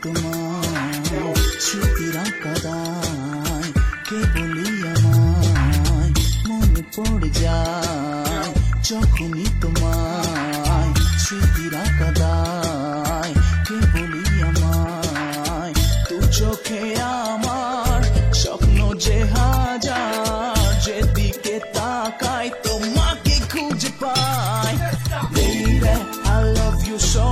তোমায় স্মৃতিরা কাদায় কেবলই আমায় মনে পড়ে যায় যখনই তোমায় স্মৃতিরা কাদায় কেবলই আমায় দু চোখে আমার স্বপ্ন যে হাজার যেদিকে তাকাই তোমাকে খুঁজে পাই Baby, I love you so,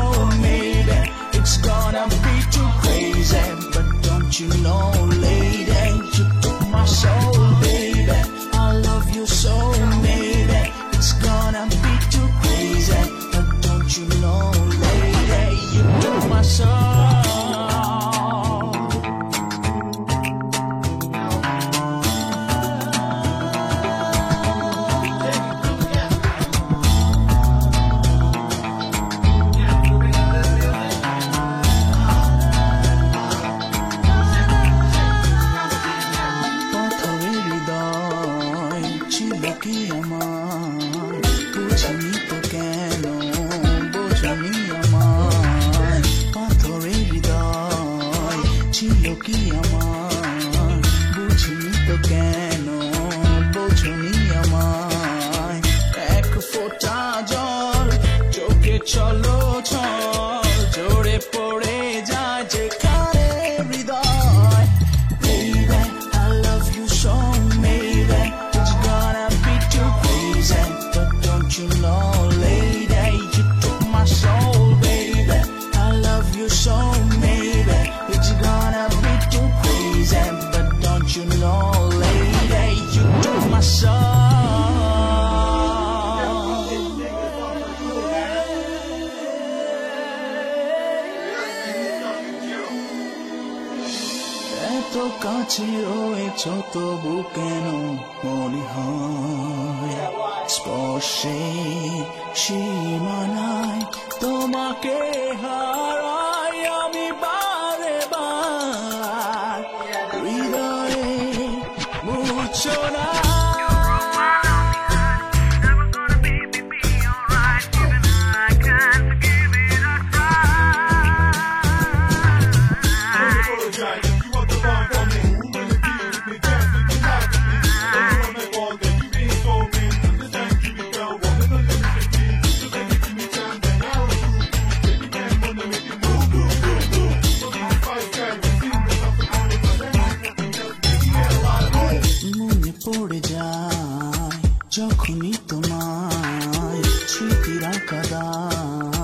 maybe it's gonna be too crazy, but don't you know, lady, you took my soul, baby. I love you so, maybe it's gonna be too crazy, but don't you know, lady, you took my soul. কি আমার বুঝিনি তো কেন বোঝনি আমার পাথরের হৃদয় ছিল কি আমার বুঝিনি তো কেন বোঝনি আমায় এক ফোঁটা জল চোখে চলো ছল জোরে পড়ে যায় যেখানে হৃদয় Baby, I love you so, maybe it's gonna be too crazy, but don't you know, lady, you took my soul, baby. I love you so, maybe it's gonna be too crazy, but don't you know, lady, you took my soul. এত কাছে রয়েছ তবু কেন মনে হয় স্পর্শে সীমানায় তোমাকে হারাই আমি বারে বার হৃদয়ে মুছো না মনে পড়ে যায় যখনই তোমায় স্মৃতিরা কাদায়